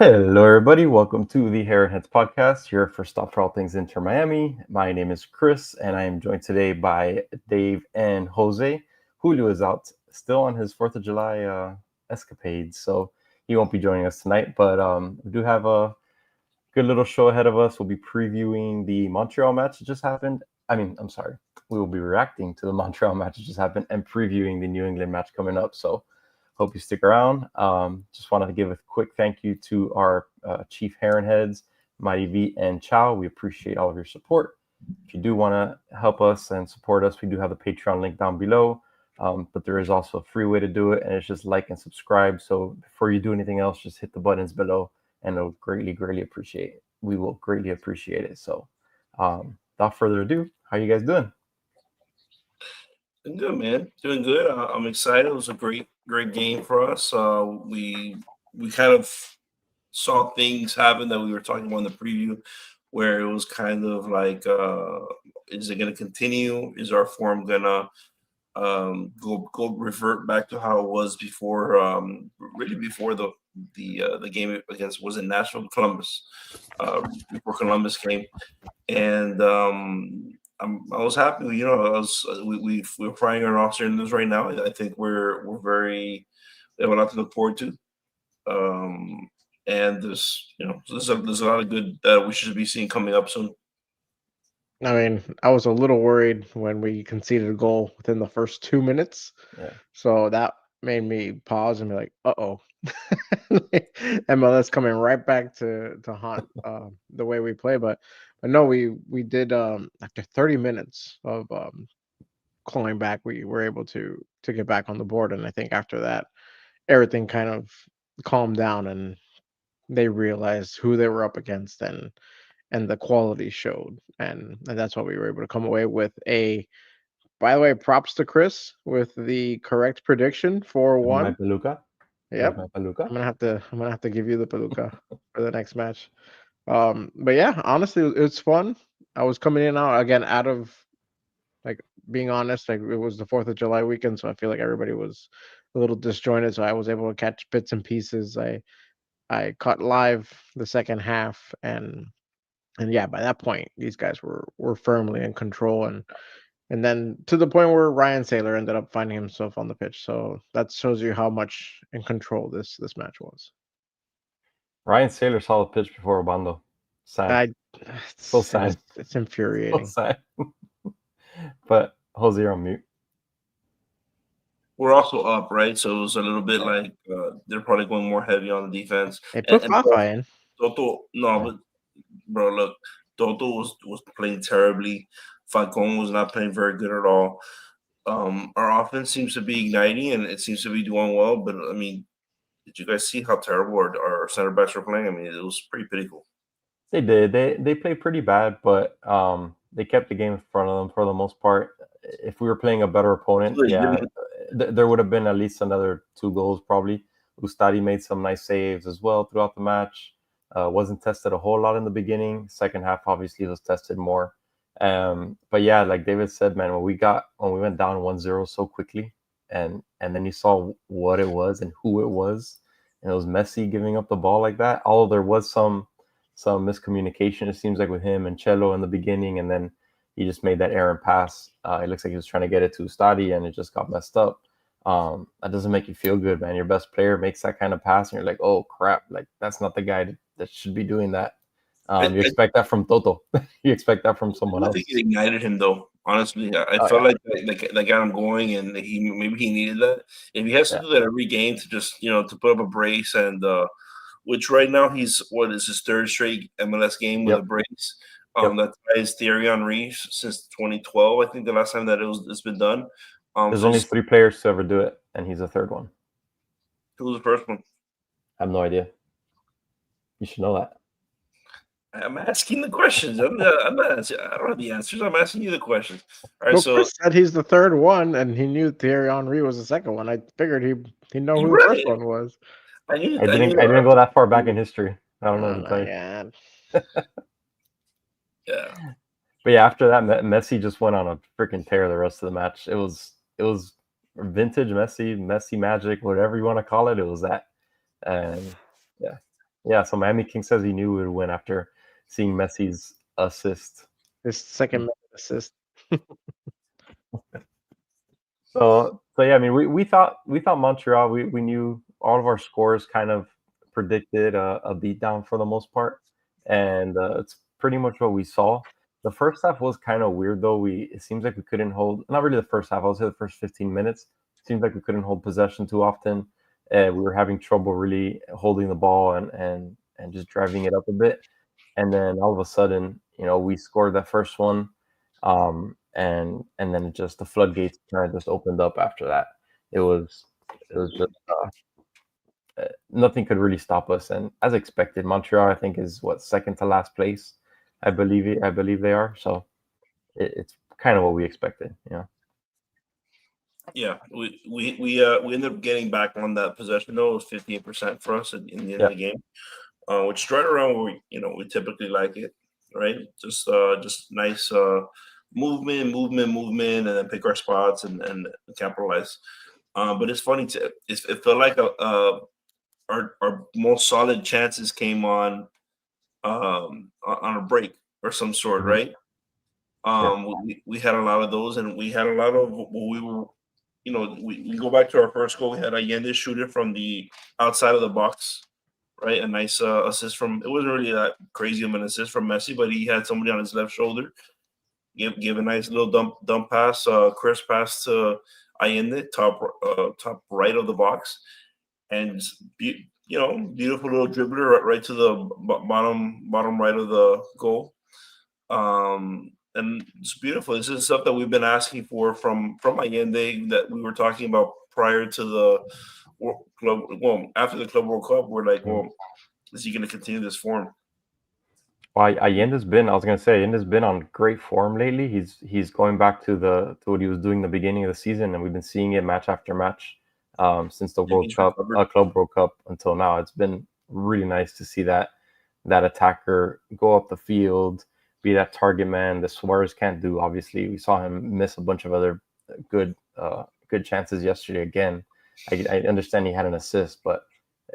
Hello, everybody. Welcome to the Heron Heads podcast, your first stop for all things Inter Miami. My name is Chris, and I am joined today by Dave and Jose. Julio is out still on his 4th of July escapades, so he won't be joining us tonight. But we do have a good little show ahead of us. We'll be previewing the Montreal match that just happened. I'm sorry. We will be reacting to the Montreal match that just happened and previewing the New England match coming up. So hope you stick around. Just wanted to give a quick thank you to our Chief Heron Heads, Mighty V and Chow. We appreciate all of your support. If you do want to help us and support us, we do have the Patreon link down below. But there is also a free way to do it, and it's just like and subscribe. So before you do anything else, just hit the buttons below, and it'll greatly appreciate it. We will greatly appreciate it. So without further ado, how you guys doing? Doing good, man. Doing good. I'm excited. It was a great game for us. We kind of saw things happen that we were talking about in the preview, where it was kind of like, is it going to continue? Is our form gonna go revert back to how it was before? Really before the game against, was it Nashville, Columbus? Before Columbus came, and I was happy. We're flying our officer in this right now. I think we have a lot to look forward to. And there's a lot of good that we should be seeing coming up soon. I mean, I was a little worried when we conceded a goal within the first 2 minutes. Yeah. So that made me pause and be like, "Uh-oh." MLS coming right back to haunt the way we play. But no, we did after 30 minutes of clawing back, we were able to get back on the board. And I think after that, everything kind of calmed down and they realized who they were up against and the quality showed, and that's why we were able to come away with a. By the way, props to Chris with the correct prediction for My 1. Peluca. Yep, My Peluca. I'm gonna have to give you the Paluca for the next match. But yeah, honestly, it's fun. I was coming in and out of, like, being honest, like it was the 4th of July weekend, so I feel like everybody was a little disjointed. So I was able to catch bits and pieces. I caught live the second half, and yeah, by that point, these guys were firmly in control, and then to the point where Ryan Saylor ended up finding himself on the pitch. So that shows you how much in control this match was. Ryan Saylor saw the pitch before Obando. Sad. So sad. It's infuriating. So sad. But Jose, you're on mute. We're also up, right? So it was a little bit like they're probably going more heavy on the defense. They put Fafa in. Toto, no, but bro, look, Toto was playing terribly. Falcon was not playing very good at all. Our offense seems to be igniting and it seems to be doing well. But I mean, did you guys see how terrible our center backs were playing? I mean, it was pretty pitiful. They did. They played pretty bad, but they kept the game in front of them for the most part. If we were playing a better opponent, there would have been at least another 2 goals probably. Ustadi made some nice saves as well throughout the match. Wasn't tested a whole lot in the beginning. Second half obviously was tested more. But yeah, like David said, man, when we went down 1-0 so quickly, and then you saw what it was and who it was, and it was Messi giving up the ball like that. Although there was some miscommunication, it seems like, with him and Cello in the beginning, and then he just made that errant pass. It looks like he was trying to get it to Ustadi, and it just got messed up. That doesn't make you feel good, man. Your best player makes that kind of pass, and you're like, oh crap, like that's not the guy that should be doing that. You expect that from Toto. You expect that from someone else. I think it ignited him, though. Honestly, I felt like that got him going, and maybe he needed that. If he has to do that every game to just to put up a brace, and which right now he's his 3rd straight MLS game with a brace. That's his Thierry Henry since 2012. I think the last time that it's been done. There's only 3 players to ever do it, and he's the 3rd one. Who was the first one? I have no idea. You should know that. I'm asking the questions. I don't have the answers. I'm asking you the questions. All right. Well, so Chris said he's the 3rd one, and he knew Thierry Henry was the 2nd one. I figured he'd know who the first one was. I didn't go that far back in history. I don't know. Yeah. But yeah, after that, Messi just went on a freaking tear the rest of the match. It was vintage Messi magic, whatever you want to call it. It was that, and yeah. Yeah, so Miami King says he knew he would win after seeing Messi's assist. His second minute assist. So yeah, I mean, we thought Montreal. We knew all of our scores kind of predicted a beatdown for the most part, and it's pretty much what we saw. The first half was kind of weird though. It seems like we couldn't hold. Not really the first half. I would say the first 15 minutes. Seems like we couldn't hold possession too often. We were having trouble really holding the ball and just driving it up a bit. And then all of a sudden, we scored that first one, and then just the floodgates kind of just opened up after that. It was just nothing could really stop us, and as expected, Montreal I think is what, second to last place, I believe they are. So it's kind of what we expected. Yeah, we ended up getting back on that possession though. It was 58% for us in the end Yeah, of the game, which is right around where we typically like it, right? Just nice movement, and then pick our spots and capitalize. But it's funny it felt like our most solid chances came on a break or some sort, hmm right? yeah, We had a lot of those, and we had a lot of what we were. We go back to our first goal. We had Allende shoot it from the outside of the box, right? A nice assist from. It wasn't really that crazy of an assist from Messi, but he had somebody on his left shoulder. Give a nice little dump pass, crisp pass to Allende, top right of the box, and beautiful little dribbler right to the bottom right of the goal. And it's beautiful. This is stuff that we've been asking for from Allende that we were talking about prior to the club. Well, after the Club World Cup, we're like, mhm. well, is he going to continue this form? Well, Allende's been. I was gonna say Allende's been on great form lately. He's going back to what he was doing in the beginning of the season, and we've been seeing it match after match since the And World he's Cup, recovered. Club World Cup until now. It's been really nice to see that attacker go up the field, be that target man that Suarez can't do. Obviously, we saw him miss a bunch of other good chances yesterday. Again, I understand he had an assist, but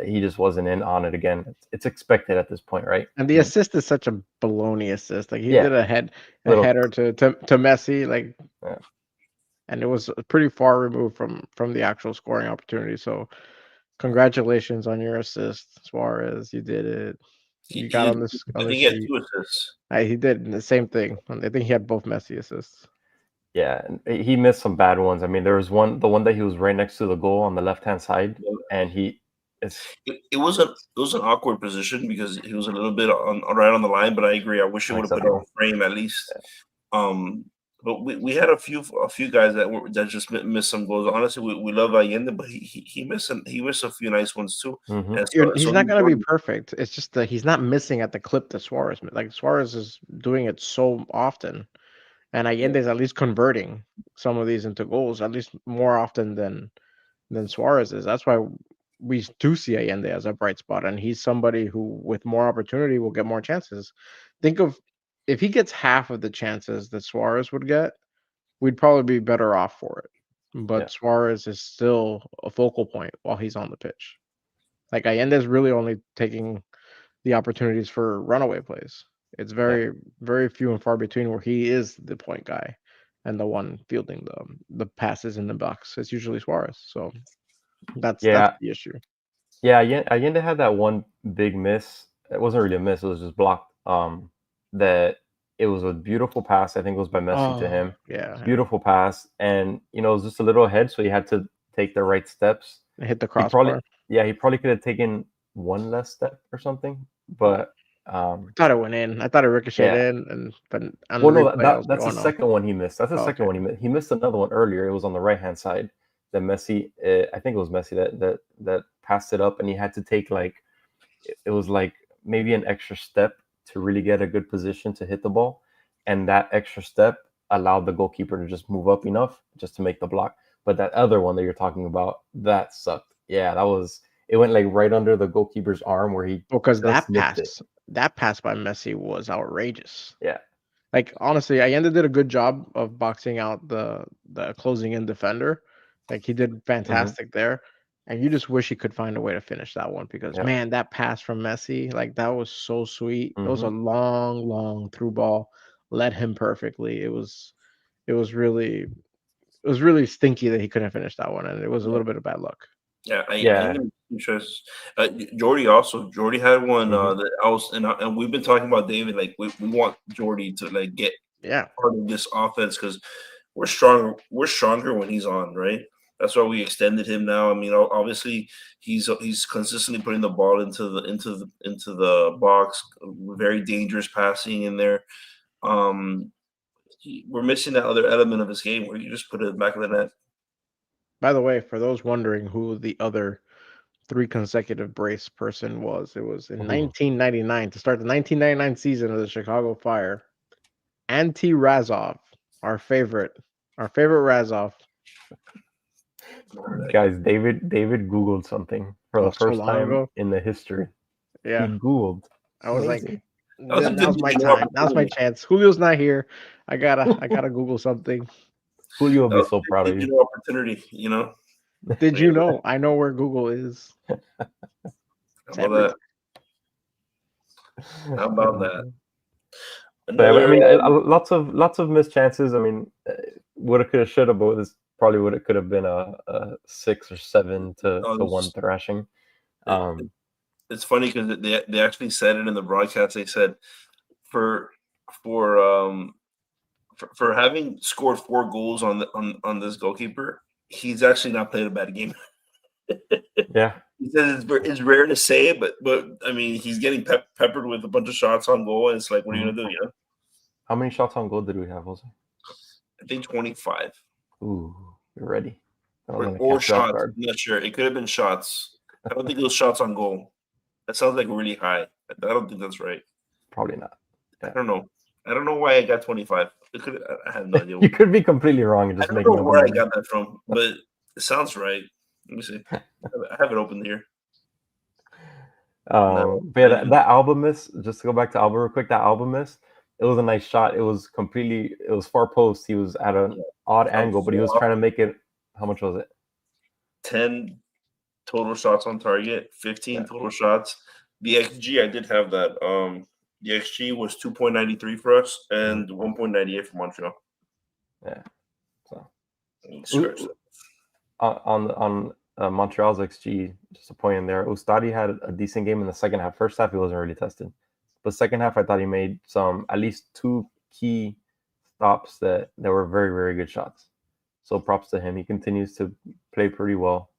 he just wasn't in on it again. It's expected at this point, right? And the assist is such a baloney assist. Like he Yeah, did a little. header to Messi, like, Yeah. and it was pretty far removed from the actual scoring opportunity. So congratulations on your assist, Suarez. You did it. You got on this I on the think he had sheet. 2 assists. He did the same thing. I think he had both Messi assists. Yeah, and he missed some bad ones. I mean, there was the one that he was right next to the goal on the left-hand side, and it's It was an awkward position because he was a little bit right on the line. But I agree. I wish he would have put it on unacceptable. frame at least. Um, but we had a few guys that just missed some goals. Honestly, we love Allende, but he missed a few nice ones too. Hmm. And so He's not did gonna be Jordan. perfect. It's just that he's not missing at the clip that Suarez. Like Suarez is doing it so often, and Yeah, Allende is at least converting some of these into goals, at least more often than Suarez is. That's why we do see Allende as a bright spot, and he's somebody who, with more opportunity, will get more chances. Think of if he gets half of the chances that Suarez would get, we'd probably be better off for it. Yeah, But Suarez is still a focal point while he's on the pitch. Like Allende is really only taking the opportunities for runaway plays. It's yeah, very few and far between where he is the point guy and the one fielding the passes in the box. It's usually Suarez. So that's yeah, the issue. yeah. Allende had that one big miss. It wasn't really a miss; it was just blocked. That it was a beautiful pass. I think it was by Messi to Oh him. yeah, Beautiful pass, and it was just a little ahead, so he had to take the right steps. I hit the He probably, crossbar. yeah, he probably could have taken one less step or something, but I thought it went in. I thought it ricocheted yeah. in, and but on the Well, no, that, replay, I that was like, that's oh the no. second one he missed. That's the second Okay. one he missed. He missed another one earlier. It was on the right hand side. That Messi, I think it was Messi that passed it up, and he had to take like it was like maybe an extra step to really get a good position to hit the ball, and that extra step allowed the goalkeeper to just move up enough just to make the block. But that other one that you're talking about, that sucked. Yeah, that was it went like right under the goalkeeper's arm where he Because just nipped it. that pass by Messi was outrageous. Yeah. Like honestly, Allende did a good job of boxing out the closing in defender. Like he did Hmm. fantastic there. And you just wish he could find a way to finish that one because, Yeah. man, that pass from Messi, like that was so sweet. It was a Mhm. long through ball, led him perfectly. It was really stinky that he couldn't finish that one, and it was a little bit of bad luck. Yeah, I Yeah. am interested. Jordy had one Mhm. that I was, and we've been talking about David. Like we want Jordy to like get Yeah, part of this offense because we're stronger. We're stronger when he's on, right? That's why we extended him now. I mean, obviously he's consistently putting the ball into the box. Very dangerous passing in there. Um, we're missing that other element of his game where you just put it back of the net. by the way, for those wondering who the other three consecutive brace person was, it was in Ooh. 1999 to start the 1999 season of the Chicago Fire. Ante Razov, our favorite Razov. Guys, David Googled something for Oh, the so first long time ago. in the history. He Yeah, Googled. I was like, Amazing. That was a good now's my new time. Now's my opportunity. chance. Julio's not here. I gotta Google something. Julio will That be was so a proud of good you. new opportunity. You know. Did you Yeah, know? I know where Google is. how It's about everything. that? How about that? So yeah, I Another mean, lots of missed chances. I mean, woulda, coulda, shoulda, but this probably would have could have been a 6 or 7 to one it's, thrashing. it, Um, it's funny because they actually said it in the broadcast. They said for for um for having scored 4 goals on this goalkeeper, he's actually not played a bad game. yeah. He says it's rare to say it, but I mean he's getting peppered with a bunch of shots on goal, and it's like, what are you Mhm. gonna do? You know, How many shots on goal did we have, Jose? I think 25 Ooh, you're ready. I was gonna or catch you off shots. guard. I'm not sure. It could have been shots. I don't think it was shots on goal. That sounds like really high. I don't think that's right. Probably not. I Yeah. don't know. I don't know why I got 25. It could. I have no idea. You could be completely wrong and I just don't making know up a where I number. got that from, but it sounds right. Let me see. I have it open here. No, But yeah, that album miss, just to go back to Alba real quick, that album miss, it was a nice shot. It was far post. He was at an yeah. odd A angle, but he was flop, trying to make it. How much was it? 10 total shots on target, 15 Yeah. total shots. The XG, I did have that. The XG was 2.93 for us and 1.98 for Montreal. Yeah. So Scratch that. on Montreal's XG, just a point in there. Ustadi had a decent game in the second half. First half, he wasn't really tested, but second half, I thought he made at least 2 key stops that were very, very good shots. So props to him. He continues to play pretty well.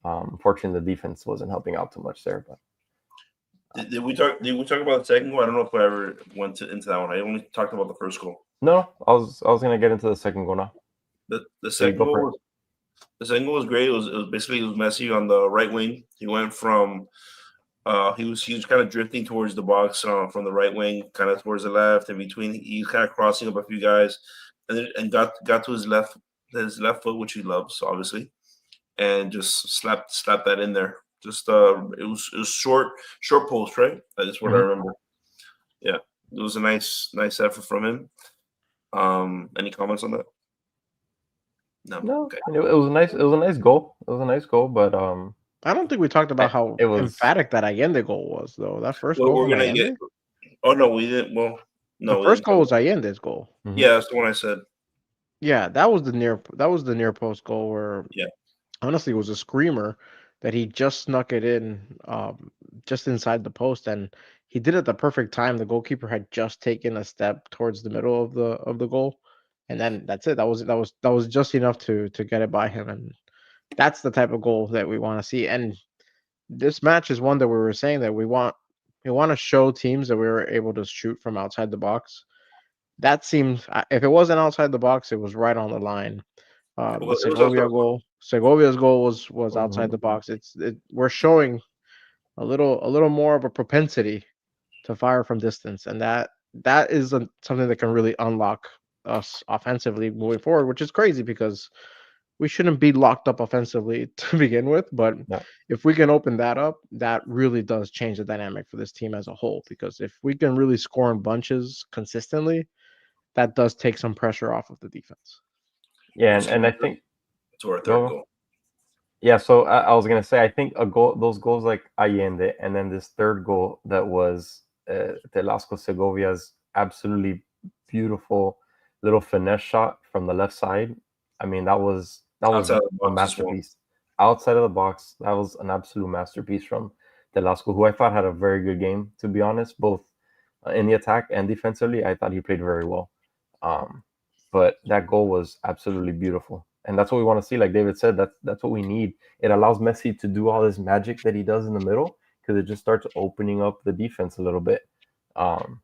Unfortunately, the defense wasn't helping out too much there. But Did we talk? Did we talk about the second goal? I don't know if I ever went into that one. I only talked about the first goal. no, I was gonna get into the second goal now. The So you second go goal for it. was the second goal was great. It was Messi on the right wing. He went from he was kind of drifting towards the box from the right wing, kind of towards the left, and between he's kind of crossing up a few guys, and got to his left foot, which he loves obviously, and just slapped that in there. Just it was short post, right? That's what I Mhm. remember. Yeah, it was a nice effort from him. Any comments on that? No. No, Okay. it was a nice. It was a nice goal. It was a nice goal, but I don't think we talked about how it was. emphatic that Allende goal was, though. That first Well, goal we're from gonna get. Allende. Oh no, we didn't. Well, The no, we first didn't talk goal was about. Allende's goal. Mhm. Yeah, that's the one I said. Yeah, that was the near post goal where Yeah. honestly it was a screamer that he just snuck it in just inside the post, and he did it at the perfect time. The goalkeeper had just taken a step towards the middle of the goal, and then that's it. That was just enough to get it by him, and that's the type of goal that we want to see. And this match is one that we were saying that we want to show teams that we were able to shoot from outside the box. That seems if it wasn't outside the box, it was right on the line. The It was also. Segovia's goal was Mhm. outside the box. We're showing a little more of a propensity to fire from distance, and that is something that can really unlock us offensively moving forward, which is crazy because we shouldn't be locked up offensively to begin with. But Yeah. if we can open that up, that really does change the dynamic for this team as a whole. Because if we can really score in bunches consistently, that does take some pressure off of the defense. Yeah, Which and I leads us think to our third go. goal. Yeah, so I was gonna say I think a goal, those goals like Allende, and then this third goal that was Velasco Segovia's absolutely beautiful little finesse shot from the left side. I mean, that was Outside of the a box as well. masterpiece. Outside of the box, that was an absolute masterpiece from Velasco, who I thought had a very good game. To be honest, both in the attack and defensively, I thought he played very well. Um, but that goal was absolutely beautiful, and that's what we want to see. Like David said, that's what we need. It allows Messi to do all this magic that he does in the middle because it just starts opening up the defense a little bit. Um,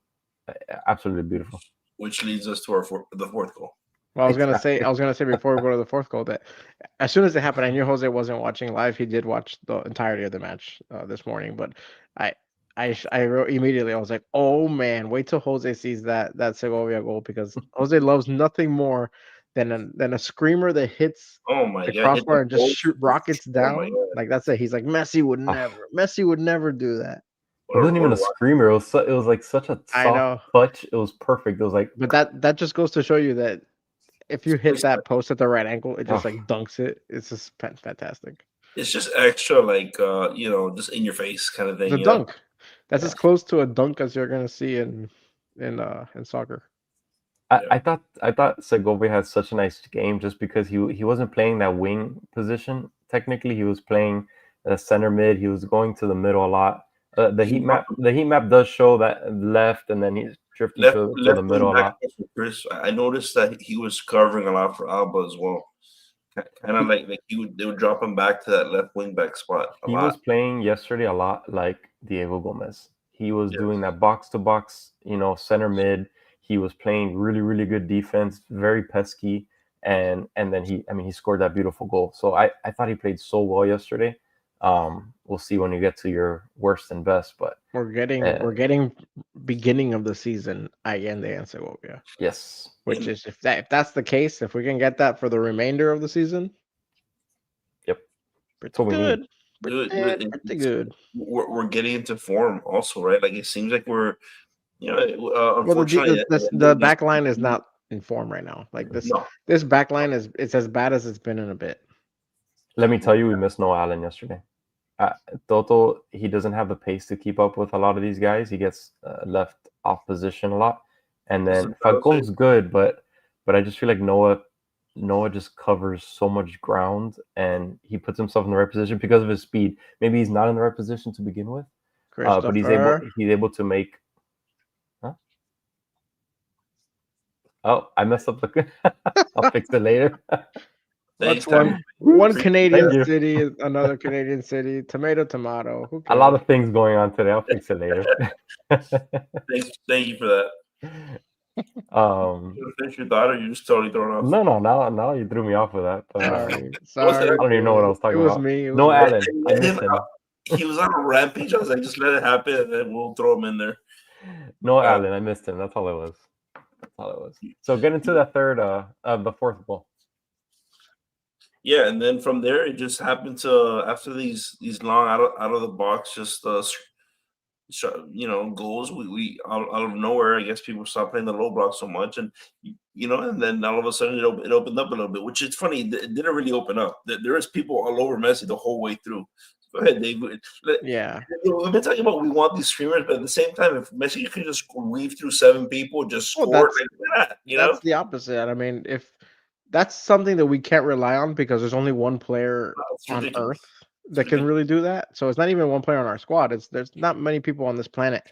Absolutely beautiful. Which leads us to the fourth goal. Well, I was gonna say Exactly. before we go to the fourth goal that as soon as it happened, I knew Jose wasn't watching live. He did watch the entirety of the match this morning, but I I wrote immediately. I was like, oh man, wait till Jose sees that Segovia goal because Jose loves nothing more than a screamer that hits Oh my the god, hit crossbar the and just post. shoot rockets Oh my down. god, Like that's it. He's like Ah, Messi would never do that. it wasn't even what a screamer. It was like such a I soft know, touch. It was perfect. It was like, but that just goes to show you that if you hit that post at the right angle, it just oh, like dunks it. It's just fantastic. it's just extra, like just in your face kind of It's thing, a you know. dunk. That's yeah. as close to a dunk as you're gonna see in soccer. Yeah, I thought Segovia had such a nice game just because he wasn't playing that wing position. Technically, he was playing center mid. He was going to the middle a lot. he The heat map does show that left, and then he's drifting to the left middle wing a back lot. for Chris. I noticed that he was covering a lot for Alba as well. Kind of He like they would drop him back to that left wing back spot a he lot. was playing yesterday a lot like Diego Gomez. He was doing Yes. that box to box, center mid. He was playing really, really good defense, very pesky, and then he scored that beautiful goal. So I thought he played so well yesterday. We'll see when you get to your worst and best, but uh, We're getting beginning of the season Allende and Segovia. yes, Which is if that's the case, if we can get that for the remainder of the season, yep, pretty that's what we need. good. Dude, Pretty good. we're getting into form also, right? Like it seems like we're, Well, unfortunately, the back line is not in form right now. Like no. this back line is it's as bad as it's been in a bit. Let me tell you, we missed Noah Allen yesterday. uh, Toto, he doesn't have the pace to keep up with a lot of these guys. He gets left off position a lot, and This is then what I was saying. Falcon's good, but I just feel like Noah just covers so much ground, and he puts himself in the right position because of his speed. Maybe he's not in the right position to begin with, but Christopher. he's able to make. Huh? Oh, I messed up the. I'll fix it later. Thanks, What's time. one Whoops. Canadian Thank you. city, another Canadian city, tomato. Who A lot cares? of things going on today. I'll fix it later. Thank you for that. um, You finish your thought, or you just totally thrown off? No. Now you threw me off with that. But What's Sorry, that? I don't even know what I dude. was talking It was about. me. It was No, me. Allen, I Let missed him. him. He was on a rampage. I was like, just let it happen, and then we'll throw him in there. No, Uh, Allen, I missed him. That's all it was. That's all it was. So get into that third, the fourth goal. Yeah, and then from there, it just happened to after these long out of the box, just goals. We out of nowhere, I guess people stopped playing the low block so much, and and then all of a sudden it opened up a little bit. Which is funny, it didn't really open up. There is people all over Messi the whole way through. Go ahead, Dave. Yeah. We've been talking about we want these streamers, but at the same time, if Messi could just weave through 7 people, just Well, score, like, look at that, that's the opposite. I mean, if that's something that we can't rely on because there's only one player It's on ridiculous. Earth that can really do that. So it's not even one player on our squad. There's not many people on this planet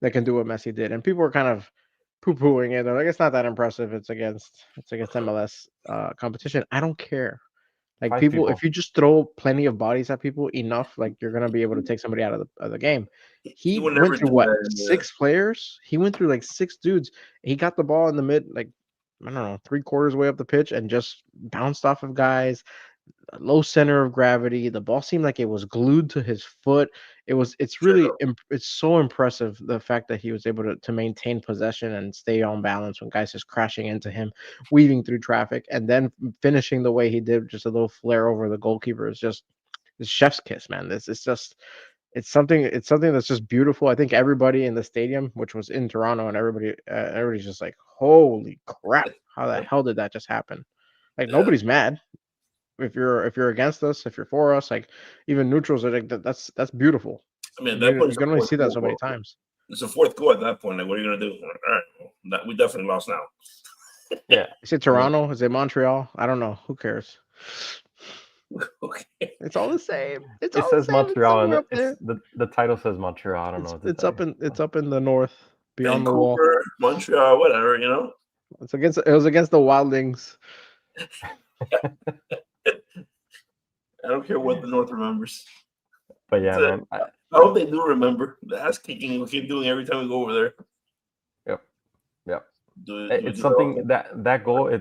that can do what Messi did, and people are kind of poo-pooing it. They're like, it's not that impressive. It's against MLS competition. I don't care. Like Five people, people. if you just throw plenty of bodies at people enough, like you're gonna be able to take somebody out of the game. He He would went never through do what that. 6 players? He went through like 6 dudes. He got the ball in the mid, like I don't know, 3/4 way up the pitch, and just bounced off of guys. Low center of gravity. The ball seemed like it was glued to his foot. It's really it's so impressive the fact that he was able to maintain possession and stay on balance when guys just crashing into him, weaving through traffic, and then finishing the way he did, just a little flare over the goalkeeper is just it's chef's kiss, man. This is just it's something that's just beautiful. I think everybody in the stadium, which was in Toronto, and everybody's just like, holy crap, how the hell did that just happen? Like Yeah. nobody's mad. if you're against us, if you're for us, like even neutrals are like that's beautiful. I mean, at You that point, can only see that so many times. It's a fourth goal at that point. Like, what are you gonna do? All right, well, we definitely lost now. Yeah. Is it Toronto? Is it Montreal? I don't know. Who cares? Okay. It's all the same. It's It all the says same. Montreal, and It's somewhere up there. the title says Montreal. I don't know what to It's say. up in the north, beyond the wall. Vancouver, Montreal, whatever, you know. It was against the Wildlings. I don't care what the North remembers. But yeah, man. I hope they do remember the ass kicking we keep doing every time we go over there. Yep. Do It's something that goal.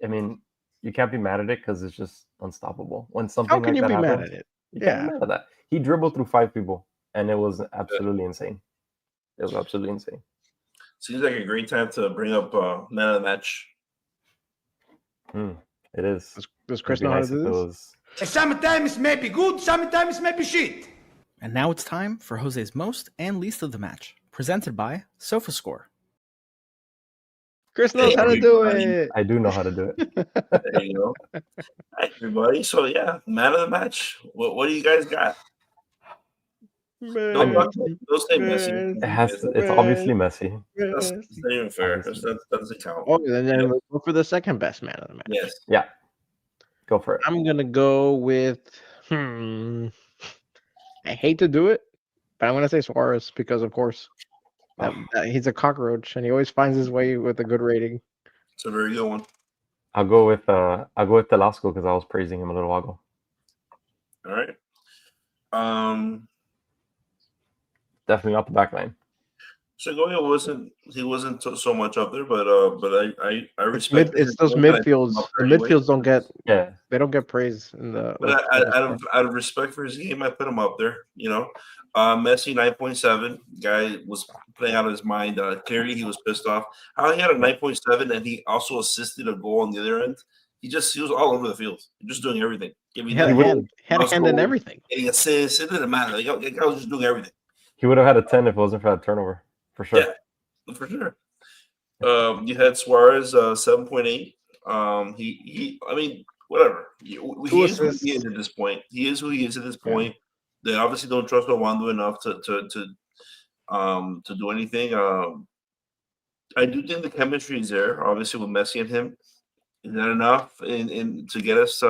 I mean, you can't be mad at it because it's just unstoppable. When something How can like you that be happens, mad at it? you can't be mad at that. He dribbled through 5 people, and it was absolutely insane. It was absolutely insane. Seems like a great time to bring up man of the match. It is. Does Chris know how to do this? Sometimes may be good, sometimes may be shit. And now it's time for Jose's most and least of the match, presented by SofaScore. Chris knows how to do it. I do know how to do it. There you go. Hi, everybody. So yeah, man of the match. What do you guys got? Don't say Messi. It's obviously Messi. That's not even fair. That doesn't count. Oh, and then let's go for the second best man of the match. Yes. Yeah. Go for it. I'm gonna go with I hate to do it, but I'm gonna say Suarez because of course he's a cockroach and he always finds his way with a good rating. It's a very good one. I'll go with Telasco because I was praising him a little while ago. All right. Definitely not the back line. Segovia wasn't so much up there, but I respect It's those midfields. The midfields don't get they don't get praise in the. But out of respect for his game, I put him up there. You know, Messi 9.7. Guy was playing out of his mind. Clearly, he was pissed off. How he had a 9.7 and he also assisted a goal on the other end. He was all over the field, just doing everything. He had a hand in everything. Getting assists. It didn't matter. The guy was just doing everything. He would have had a 10 if it wasn't for that turnover, for sure. Yeah, for sure. You had Suarez 7.8. He. I mean, whatever. He is who he is at this point. He is who he is at this point. They obviously don't trust Orlando enough to do anything. I do think the chemistry is there, obviously with Messi and him. Is that enough in to get us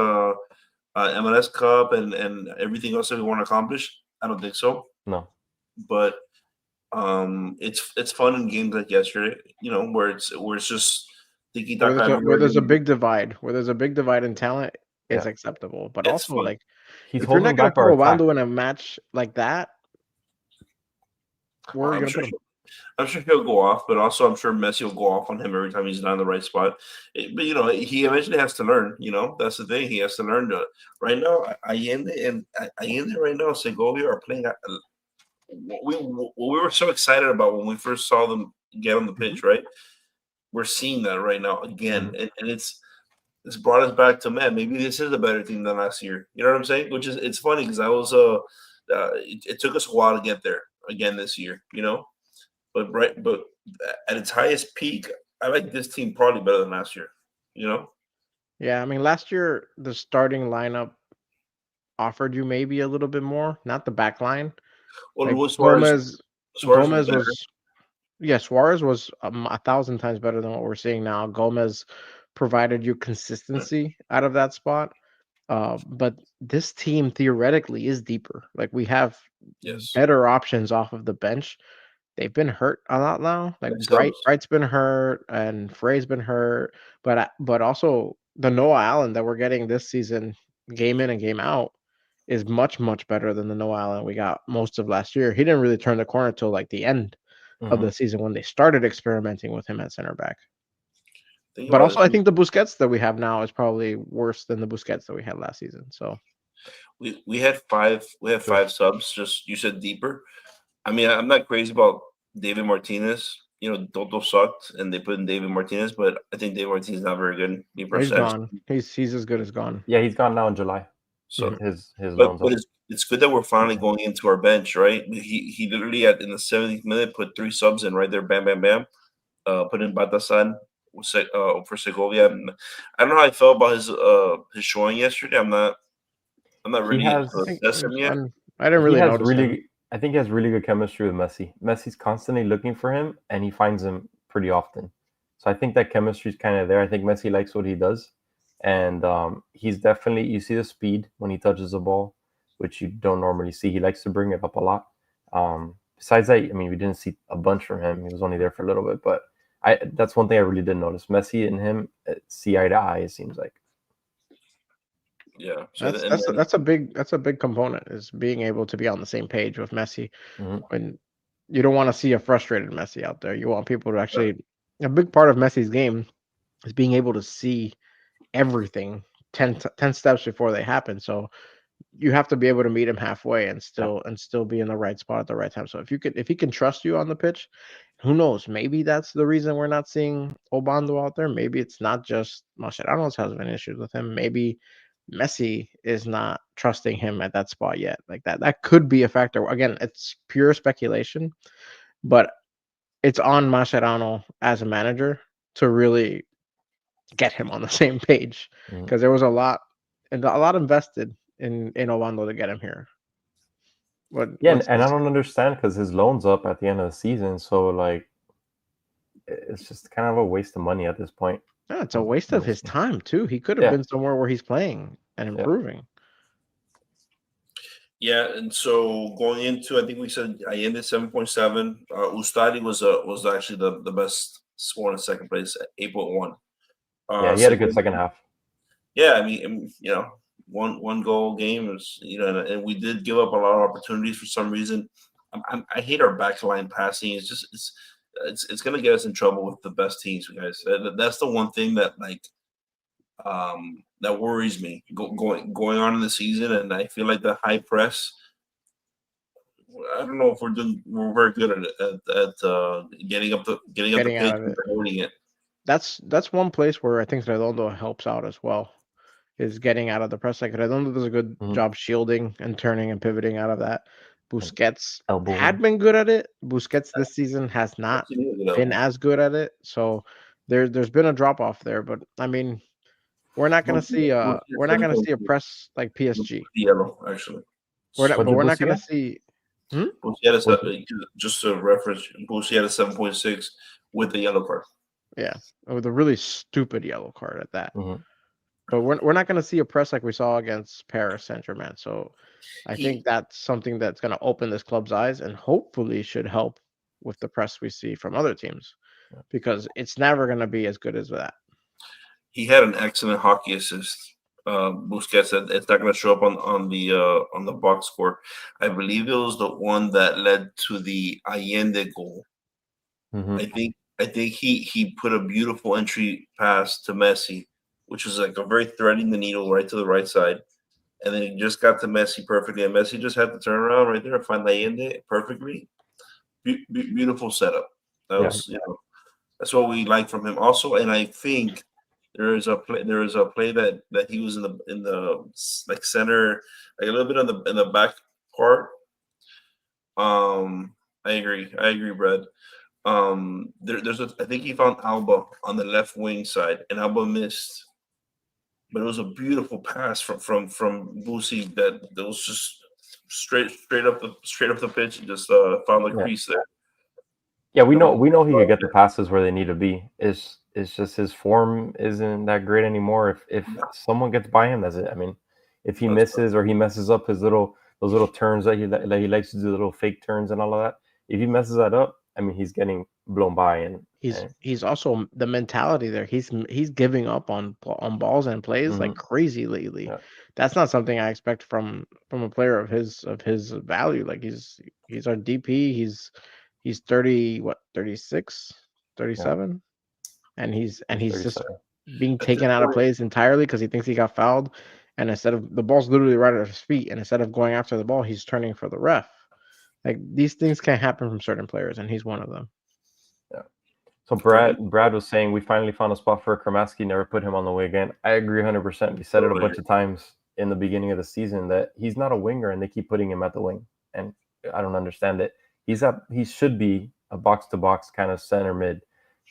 MLS Cup and everything else that we want to accomplish? I don't think so. No. But it's fun in games like yesterday, you know, where it's just where there's a big divide in talent, it's acceptable. But it's also fun. Like if you're not going to put Orlando in a match like that, I'm sure he'll go off, but also I'm sure Messi will go off on him every time he's not in the right spot. But you know, he eventually has to learn. You know, that's the thing. He has to learn to. Right now, Allende right now, Segovia are playing. We were so excited about when we first saw them get on the pitch, right? We're seeing that right now again, and it's brought us back to, man, maybe this is a better team than last year. You know what I'm saying? Which is, it's funny because I was it took us a while to get there again this year, you know. But at its highest peak, I like this team probably better than last year, you know. Yeah, I mean, last year the starting lineup offered you maybe a little bit more, not the back line. Well, like Suarez was Suarez was 1,000 times better than what we're seeing now. Gomez provided you consistency out of that spot. But this team theoretically is deeper. Like we have better options off of the bench. They've been hurt a lot now. Like Bright's been hurt and Frey's been hurt, but also the Noah Allen that we're getting this season, game in and game out, is much, much better than the Noah Allen we got most of last year. He didn't really turn the corner till like the end of the season when they started experimenting with him at center back. But also, I think the Busquets that we have now is probably worse than the Busquets that we had last season. So we had five subs. Just you said deeper. I mean, I'm not crazy about David Martinez. You know, Toto sucked, and they put in David Martinez, but I think David Martinez is not very good. He's gone. He's as good as gone. Yeah, he's gone now in July. So but it's good that we're finally going into our bench, right? He literally in the 70th minute put 3 subs in right there, bam, bam, bam. Put in Batasan, for Segovia. I don't know how I felt about his showing yesterday. I'm not ready to has- I think assess it him was yet. fun. I didn't He really has notice him. really, I think he has really good chemistry with Messi. Messi's constantly looking for him, and he finds him pretty often. So I think that chemistry is kind of there. I think Messi likes what he does, and he's definitely, you see the speed when he touches the ball, which you don't normally see. He likes to bring it up a lot. Besides that, I mean, we didn't see a bunch from him. He was only there for a little bit, but that's one thing I really did notice. Messi and him see eye to eye. It seems like. Yeah. So That's a big component, is being able to be on the same page with Messi. Mhm. When you don't want to see a frustrated Messi out there. You want people to actually, a big part of Messi's game is being able to see everything 10 steps before they happen. So you have to be able to meet him halfway and still be in the right spot at the right time. So if he can trust you on the pitch, who knows? Maybe that's the reason we're not seeing Obando out there. Maybe it's not just Mascherano's has been issues with him. Maybe Messi is not trusting him at that spot yet. Like that could be a factor. Again, it's pure speculation, but it's on Mascherano as a manager to really get him on the same page, Mhm. because there was a lot invested in Obando to get him here. Yeah, and I don't understand because his loan's up at the end of the season, so like it's just kind of a waste of money at this point. Yeah, it's a waste of his time too. He could have been somewhere where he's playing and improving. Yeah, and so going into, I think we said I ended 7.7. Ustadi was actually the best score in second place at 8.1. Yeah, he had a good second half. Yeah, I mean, one goal game is, and we did give up a lot of opportunities for some reason. I hate our backline passing. It's just it's gonna get us in trouble with the best teams, guys. That's the one thing that that worries me going on in the season, and I feel like the high press. I don't know if we're very good at getting up the pitch and holding it. That's one place where I think Redondo helps out as well, is getting out of the press. Like Redondo does a good job shielding and turning and pivoting out of that. Busquets had been good at it. Busquets this season has not been as good at it. So there's been a drop off there. But I mean, we're not gonna see a press like PSG. Yellow, actually. We're not gonna see. Just a reference, Boosie had a 7.6 with the yellow card. Yeah, with a really stupid yellow card at that. But we're not going to see a press like we saw against Paris Saint-Germain. So I think that's something that's going to open this club's eyes and hopefully should help with the press we see from other teams, because it's never going to be as good as that. He had an excellent hockey assist. Busquets said it's not going to show up on the box score. I believe it was the one that led to the Allende goal. I think he put a beautiful entry pass to Messi, which was like a very threading the needle right to the right side, and then he just got to Messi perfectly, and Messi just had to turn around right there and find Allende perfectly. Beautiful setup. That was that's what we like from him also, and I think. There is a play that he was in the like center, like a little bit in the back part. I agree, Brad. I think he found Alba on the left wing side, and Alba missed, but it was a beautiful pass from Boosie that was just straight up the pitch and just found the crease there. Yeah, we know he could get the passes where they need to be. It's just his form isn't that great anymore. If someone gets by him, that's it. I mean, if he misses or he messes up those little turns that he likes to do, little fake turns and all of that. If he messes that up, I mean, he's getting blown by, and he's also the mentality there. He's giving up on balls and plays like crazy lately. Yeah. That's not something I expect from a player of his value. Like he's our DP. He's 36, 37. And he's just being taken out of plays entirely because he thinks he got fouled, and instead of the ball's literally right at his feet, and instead of going after the ball, he's turning for the ref. Like these things can happen from certain players, and he's one of them. Yeah. So Brad was saying we finally found a spot for Kramaski, never put him on the wing again. I agree 100%. We said it a bunch of times in the beginning of the season that he's not a winger, and they keep putting him at the wing, and I don't understand it. He should be a box to box kind of center mid.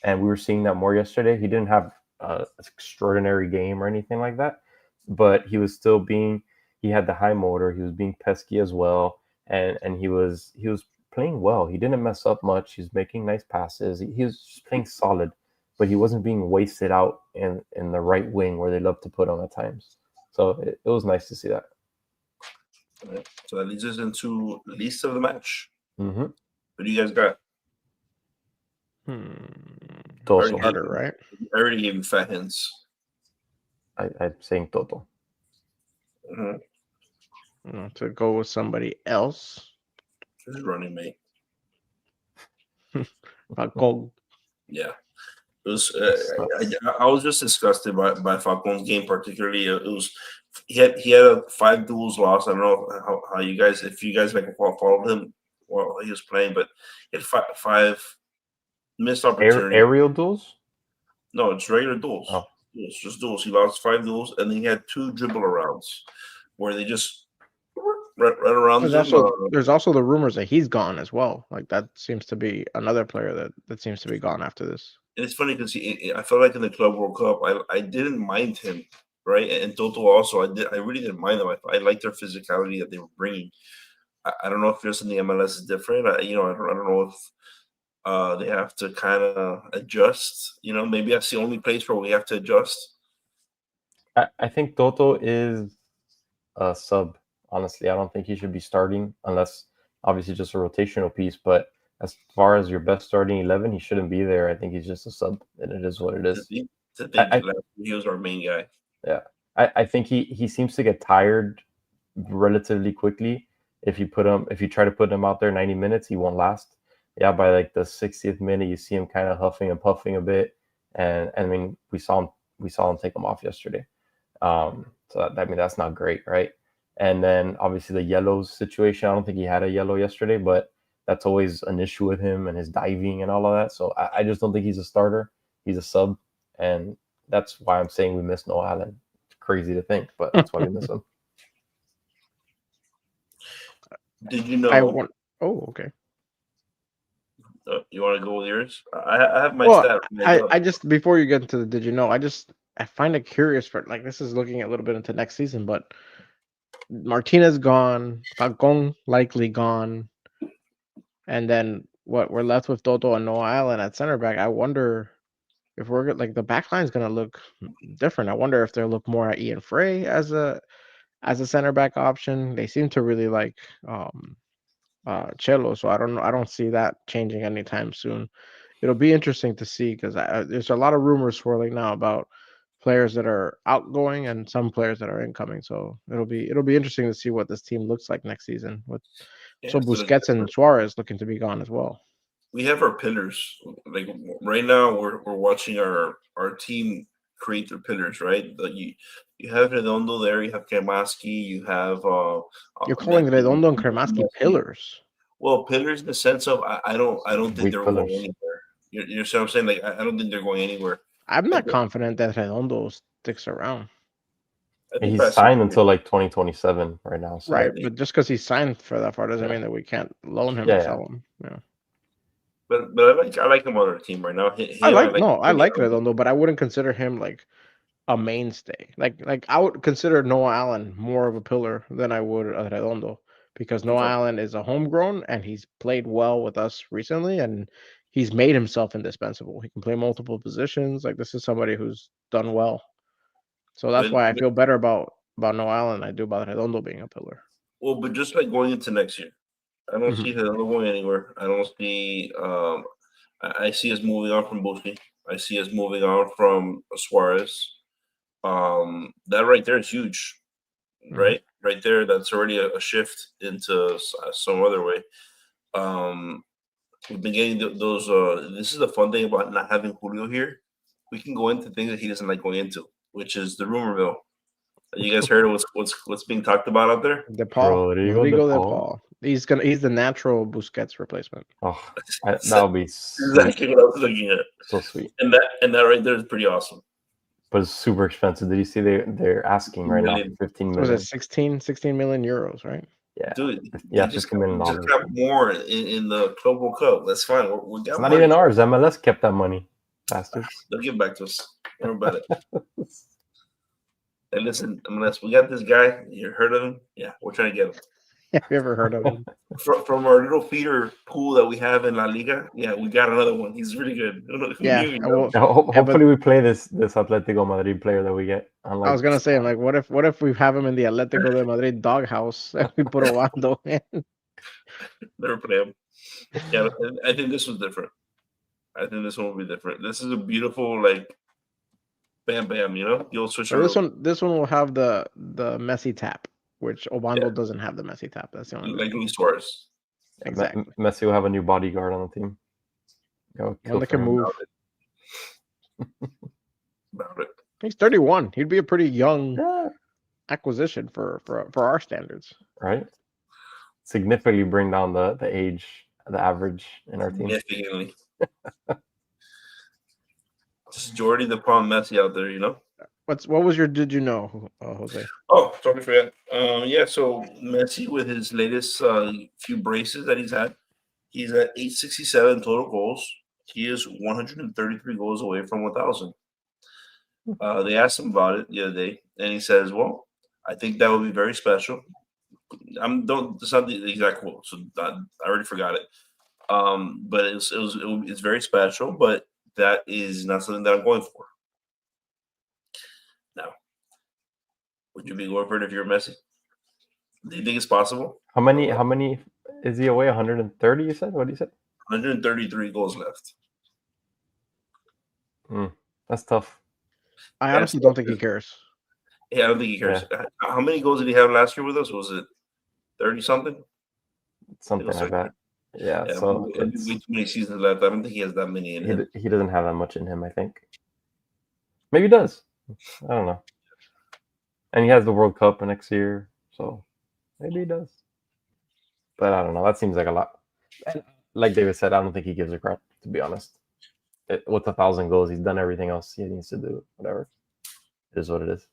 and we were seeing that more yesterday. He didn't have an extraordinary game or anything like that, but he was still being. He had the high motor. He was being pesky as well, and he was playing well. He didn't mess up much. He was making nice passes. He was just playing solid, but he wasn't being wasted out in the right wing where they love to put him at times. So it was nice to see that. Right. So that leads us into the least of the match. Mm-hmm. What do you guys got? Toto. Carter, right? I already gave him fat hands. I'm saying Toto. To go with somebody else. His running mate. Falcon. Yeah. It was. I was just disgusted by Falcon's game, particularly. It was he had 5 duels lost. I don't know how you guys, if you guys like followed him while he was playing, but he had 5 missed opportunities. Aerial duels? No, it's regular duels. Oh. It's just duels. He lost 5 duels, and then he had 2 dribble arounds where they just right around there's also the rumors that he's gone as well. Like that seems to be another player that seems to be gone after this. And it's funny because I felt like in the Club World Cup, I didn't mind him, right? And Toto also, I really didn't mind them. I liked their physicality that they were bringing. I don't know if just in the MLS is different. I don't know if they have to kind of adjust. Maybe that's the only place where we have to adjust. I think Toto is a sub. Honestly, I don't think he should be starting unless obviously just a rotational piece. But as far as your best starting 11, he shouldn't be there. I think he's just a sub, and it is what it is. He was our main guy. Yeah, I think he seems to get tired relatively quickly. If you try to put him out there 90 minutes, he won't last. Yeah, by like the 60th minute, you see him kind of huffing and puffing a bit, and I mean we saw him take him off yesterday. So that's not great, right? And then obviously the yellows situation. I don't think he had a yellow yesterday, but that's always an issue with him and his diving and all of that. So I just don't think he's a starter. He's a sub, and that's why I'm saying we miss Noah Allen. It's crazy to think, but that's why we miss him. Did you know? Okay. You want to go with yours? I have my stat. I just, before you get into the did you know, I find it curious for, like, this is looking a little bit into next season, but Martinez gone, Falcon likely gone, and then we're left with Toto and Noah Allen at center back. I wonder if we're like the back line is going to look different. I wonder if they'll look more at Ian Frey as a center back option. They seem to really like Chelo, so I don't know. I don't see that changing anytime soon. It'll be interesting to see because there's a lot of rumors swirling now about players that are outgoing and some players that are incoming. So it'll be interesting to see what this team looks like next season. So Busquets and Suarez looking to be gone as well. We have our pillars. Like right now, we're watching our team create their pillars. Right, you have Redondo there. You have Kremaski. You have. You're calling Redondo and Kremaski pillars. Well, pillars in the sense of I don't think they're going anywhere. You see what I'm saying? Like I don't think they're going anywhere. I'm not confident that Redondo sticks around. He's signed until like 2027 right now. So. Right, but just because he's signed for that far doesn't mean that we can't loan him and sell him. Yeah. But I like him on our team right now. I like Redondo, but I wouldn't consider him like a mainstay. Like I would consider Noah Allen more of a pillar than I would Redondo because Noah Allen is a homegrown and he's played well with us recently and he's made himself indispensable. He can play multiple positions. Like this is somebody who's done well. So that's why I feel better about Noah Allen than I do about Redondo being a pillar. Well, but just like going into next year, I don't see Redondo going anywhere. I don't see. I see us moving on from Busquets. I see us moving on from Suarez. That right there is huge, right? Right there, that's already a shift into some other way. We've been getting those. This is the fun thing about not having Julio here. We can go into things that he doesn't like going into, which is the rumor mill. You guys heard of what's being talked about out there? Rodrigo De Paul. He's the natural Busquets replacement. Oh, that'll be exactly what I was looking at. So sweet. And that right there is pretty awesome. But it's super expensive. Did you see they're asking right now 15 million? Was it 16 million euros, right? Yeah, dude. Yeah, $15 million. Just got more in the Club World Cup. That's fine. It's not even ours. MLS kept that money. bastards. They'll get back to us. Don't worry about it. Hey, listen, unless we got this guy, you heard of him? Yeah, we're trying to get him. Have you ever heard of him? From our little feeder pool that we have in La Liga, yeah, we got another one. He's really good. Who Yeah, knew, you I know? will- Now, Yeah, but- hopefully we play this Atletico Madrid player that we get. I was gonna say, like, what if we have him in the Atletico de Madrid doghouse and we put Ovando in? Never play him. Yeah, I think this was different. I think this one will be different. This is a beautiful, like, bam, bam. You know, you'll switch. So this one will have the Messi tap, which Ovando Yeah. doesn't have the Messi tap. That's the only like reason. Luis Suarez. Exactly. Messi will have a new bodyguard on the team. Go kill One that for can him. move. About it. He's 31. He'd be a pretty young Yeah, acquisition for our standards. right. Significantly bring down the age, the average in our team. Significantly. Just Jordy the Palm Messi out there, you know. What was your did you know, Jose? Oh, totally forgot. Yeah. So Messi with his latest few braces that he's at, he's at 867 total goals. He is 133 goals away from 1,000. They asked him about it the other day, and he says, "Well, I think that would be very special." It's not the exact quote, so I already forgot it. But it's very special, but that is not something that I'm going for. Now, would you be going for it if you're Messi? Do you think it's possible? How many is he away? 130, you said? What did you say? 133 goals left. That's tough. I Yeah, honestly so- don't think he cares. Yeah, I don't think he cares. How many goals did he have last year with us? Was it 30 something? Something was like that. Yeah, Yeah, so way too many seasons left. I don't think he has that many in him. he doesn't have that much in him, I think. Maybe he does. I don't know. And he has the World Cup next year, so maybe he does. But I don't know. That seems like a lot. And like David said, I don't think he gives a crap, to be honest. With 1,000 goals, he's done everything else he needs to do. Whatever. It is what it is.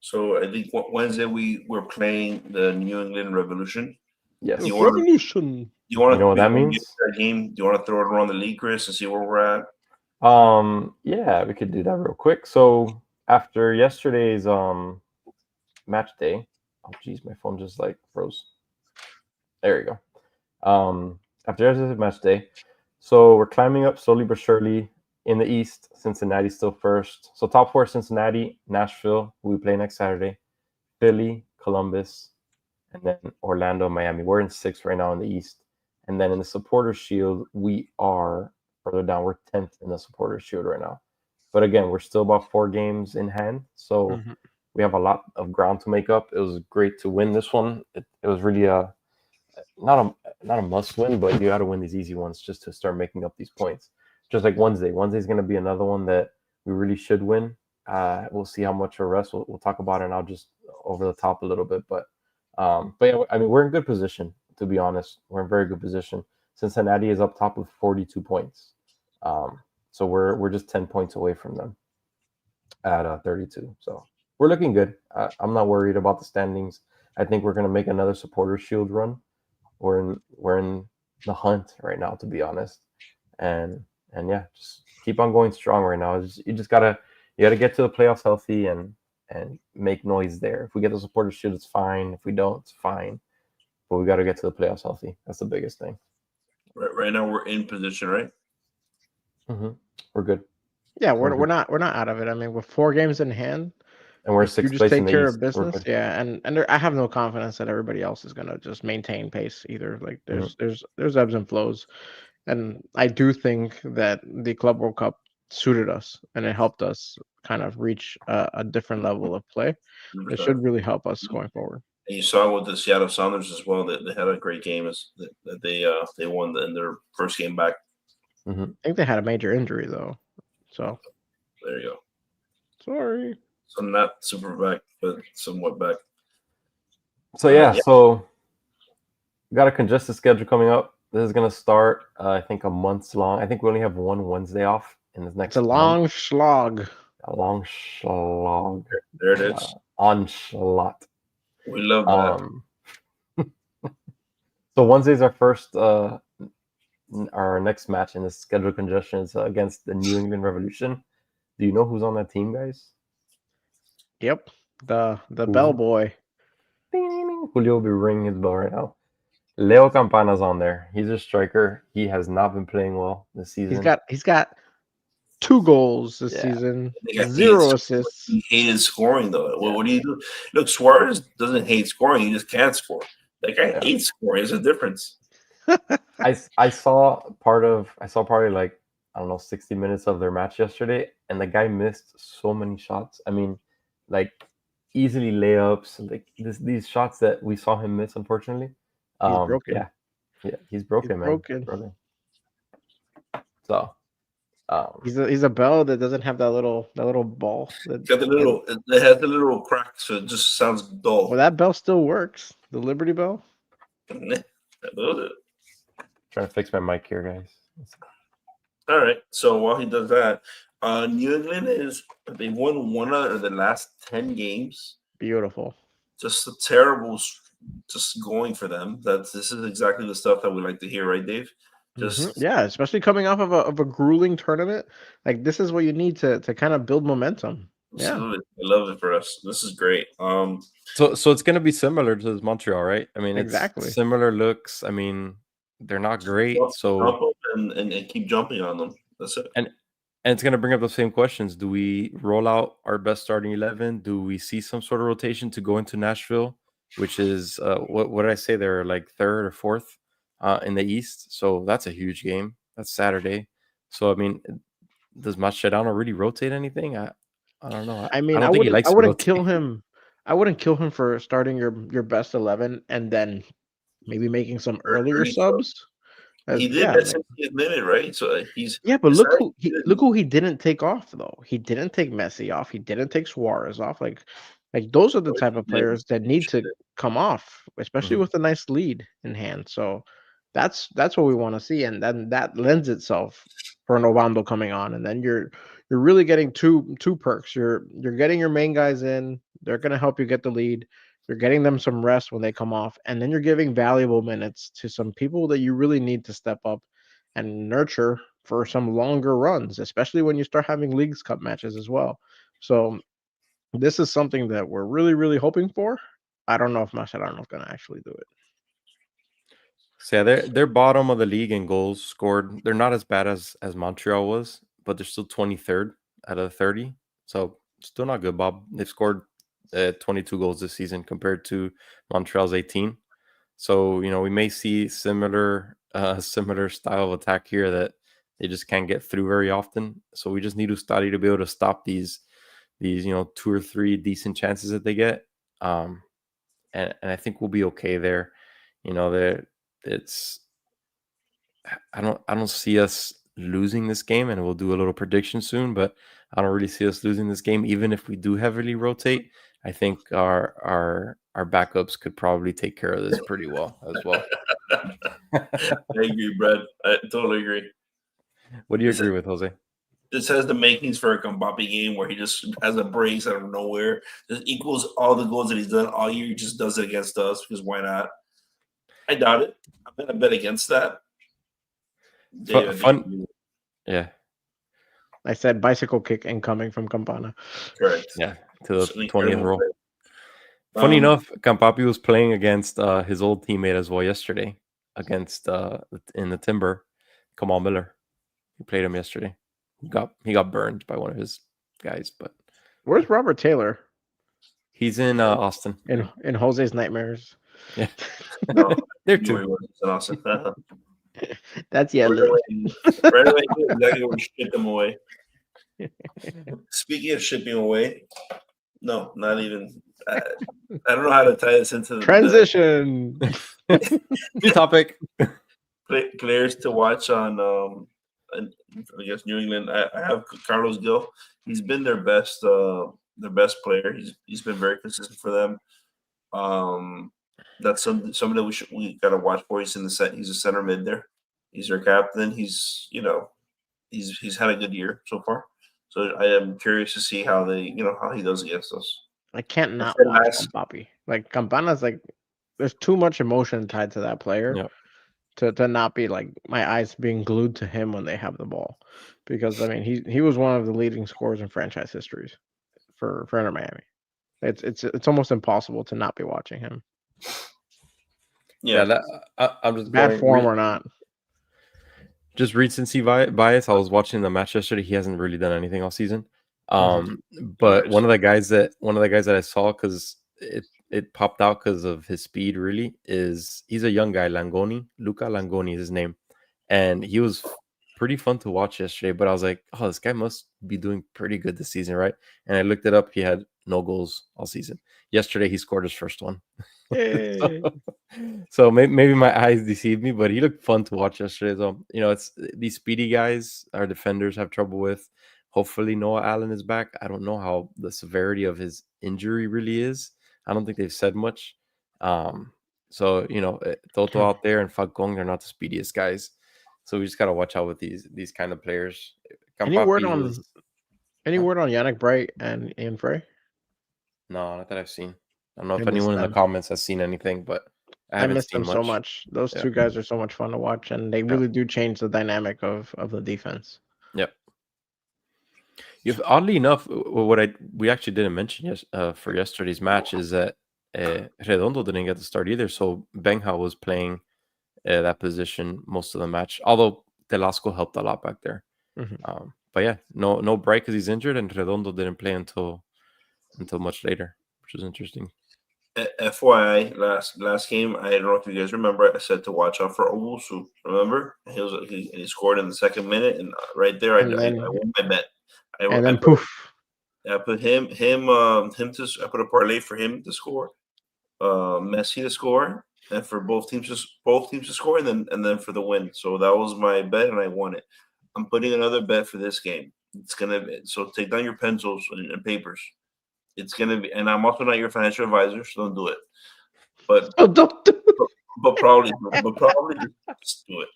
So I think Wednesday we're playing the New England Revolution. Yes. You wanna- Revolution. You want to You know what that means? that game? Do you want to throw it around the league, Chris, and see where we're at? Yeah, we could do that real quick. So after yesterday's match day, oh geez, my phone just like froze. There you go. After yesterday's match day, so we're climbing up slowly but surely in the East. Cincinnati's still first. So top four: Cincinnati, Nashville, who we play next Saturday, Philly, Columbus, and then Orlando, Miami. We're in sixth right now in the East. And then in the Supporters Shield, we are further down. We're 10th in the Supporters Shield right now. But again, we're still about 4 games in hand. So we have a lot of ground to make up. It was great to win this one. It was really not a must win, but you got to win these easy ones just to start making up these points. Just like Wednesday. Wednesday's going to be another one that we really should win. We'll see how much of rest. We'll talk about it now just over the top a little bit. But yeah, I mean, we're in good position, to be honest. We're in very good position. Cincinnati is up top with 42 points. So we're just 10 points away from them at 32. So we're looking good. I'm not worried about the standings. I think we're going to make another Supporters Shield run. We're in the hunt right now, to be honest. And yeah, just keep on going strong right now. You gotta get to the playoffs healthy and make noise there. If we get the Supporters Shield, it's fine. If we don't, it's fine. But we got to get to the playoffs healthy. That's the biggest thing. Right now we're in position, right? We're good. Yeah, we're not out of it. I mean, with 4 games in hand, And we're you sixth just place take in the care East. of We're business. good. Yeah, and I have no confidence that everybody else is gonna just maintain pace either. Like there's ebbs and flows, and I do think that the Club World Cup suited us and it helped us kind of reach a different level of play. It should really help us going forward. And you saw with the Seattle Sounders as well that they had a great game that they won in their first game back. I think they had a major injury though, so There you go. sorry. So not super back, but somewhat back. So yeah, so we got a congested schedule coming up. This is gonna start, I think, a month's long. I think we only have one Wednesday off in this next. It's a long slog. A long slog. There it is. Onslaught. We love that. So Wednesday's our first our next match in the schedule congestion is against the New England Revolution. Do you know who's on that team, guys? Yep. The Who? bellboy. Ding, ding, ding. Julio will be ringing his bell right now. Leo Campana's on there. He's a striker. He has not been playing well this season. He's got 2 goals this Yeah. season, They got 0 assists. He hated scoring though. Yeah. What do you do? Look, Suarez doesn't hate scoring. He just can't score. That guy Yeah. hates scoring. There's a difference. I saw probably like, I don't know, 60 minutes of their match yesterday, and the guy missed so many shots. I mean, like easily layups, like these shots that we saw him miss, unfortunately. He's broken. Yeah, he's broken, man. broken. So He's a bell that doesn't have that little ball. It's got it has the little crack, so it just sounds dull. Well, that bell still works. The Liberty Bell. I love it. trying to fix my mic here, guys. All right. So while he does that, New England they won 1 out of the last 10 games. Beautiful. Just a terrible, just going for them. This is exactly the stuff that we like to hear, right, Dave? Just yeah, especially coming off of a grueling tournament. Like this is what you need to kind of build momentum. Absolutely. Yeah. I love it for us. This is great. So it's gonna be similar to Montreal, right? I mean, exactly it's similar looks. I mean, they're not great, so and keep jumping on them. That's it. And it's gonna bring up the same questions. Do we roll out our best starting 11? Do we see some sort of rotation to go into Nashville, which is what did I say? They're like 3rd or 4th in the East, so that's a huge game. That's Saturday. So I mean, does Mascherano really rotate anything? I don't know. I mean, I don't think he likes. I wouldn't kill him. I wouldn't kill him for starting your best 11 and then maybe making some earlier subs. He did that since he admitted, right? So he's but look who he didn't take off though. He didn't take Messi off. He didn't take Suarez off. Like those are the type of players that need to come off, especially with a nice lead in hand. So that's what we want to see, and then that lends itself for an Ovando coming on, and then you're really getting two perks. You're getting your main guys in. They're going to help you get the lead. You're getting them some rest when they come off, and then you're giving valuable minutes to some people that you really need to step up and nurture for some longer runs, especially when you start having Leagues Cup matches as well. So this is something that we're really, really hoping for. I don't know if Mascherano is going to actually do it. So yeah, they're bottom of the league in goals scored. They're not as bad as Montreal was, but they're still 23rd out of 30. So still not good, Bob. They've scored 22 goals this season compared to Montreal's 18. So we may see similar style of attack here that they just can't get through very often. So we just need Ustadi to be able to stop these 2 or 3 decent chances that they get. And I think we'll be okay there. I don't see us losing this game, and we'll do a little prediction soon, but I don't really see us losing this game. Even if we do heavily rotate, I think our backups could probably take care of this pretty well as well. I agree, Brad. I totally agree. What do you agree with, Jose? This has the makings for a Mbappe game where he just has a brace out of nowhere. Just equals all the goals that he's done all year. He just does it against us because why not? I doubt it. I'm going to bet against that. Fun. Yeah. I said bicycle kick incoming from Campana. Correct. Yeah, to the 20th roll. Funny enough, Campapi was playing against his old teammate as well yesterday against in the Timber, Kamal Miller. He played him yesterday. He got burned by one of his guys. But where's Robert Taylor? He's in Austin. In Jose's nightmares. Yeah. No, they're two. Austin. That's right away, exactly where we ship them away. Speaking of shipping away, no, not even. I don't know how to tie this into transition. New topic. Players to watch on, I guess New England. I have Carlos Gil. He's been their best player. He's been very consistent for them. That's somebody that we gotta watch for. He's in the set. He's a center mid there. He's their captain. He's had a good year so far. So I am curious to see how he does against us. I can't not watch Campapi. Like Campana's there's too much emotion tied to that player. Yep. to not be like my eyes being glued to him when they have the ball, because I mean he was one of the leading scorers in franchise histories for Inter Miami. It's almost impossible to not be watching him, Yeah. I'm just bad going form or not. just recency bias. I was watching the match yesterday. He hasn't really done anything all season. But Nice. one of the guys that I saw, because it popped out because of his speed, really, is he's a young guy, Luca Langoni is his name, and he was pretty fun to watch yesterday. But I was like, oh, this guy must be doing pretty good this season, right? And I looked it up. He had no goals all season. Yesterday, he scored his first one. So maybe my eyes deceived me, but he looked fun to watch yesterday. So it's these speedy guys our defenders have trouble with. Hopefully Noah Allen is back. I don't know how the severity of his injury really is. I don't think they've said much. So Toto out there and Falcon, they're not the speediest guys. So we just gotta watch out with these kind of players. Any word Campapi on Yannick Bright and Ian Frey? No, not that I've seen. I don't know I if miss anyone in the them. comments has seen anything, but I I haven't miss seen them so much. Those Yeah. two guys are so much fun to watch, and they really do change the dynamic of the defense. Yep. Oddly enough, what we actually didn't mention for yesterday's match is that Redondo didn't get to start either. So Benja was playing that position most of the match, although Telasco helped a lot back there. But yeah, no Bright because he's injured, and Redondo didn't play until much later, which was interesting. FYI, last game, I don't know if you guys remember, I said to watch out for Owusu. Remember, he scored in the second minute, and right there, I won my bet. I put him to. I put a parlay for him to score, Messi to score, and for both teams to score, and then for the win. So that was my bet, and I won it. I'm putting another bet for this game. It's gonna be, so take down your pencils and papers. It's gonna be, and I'm also not your financial advisor, so don't do it. But don't do it. but probably just do it.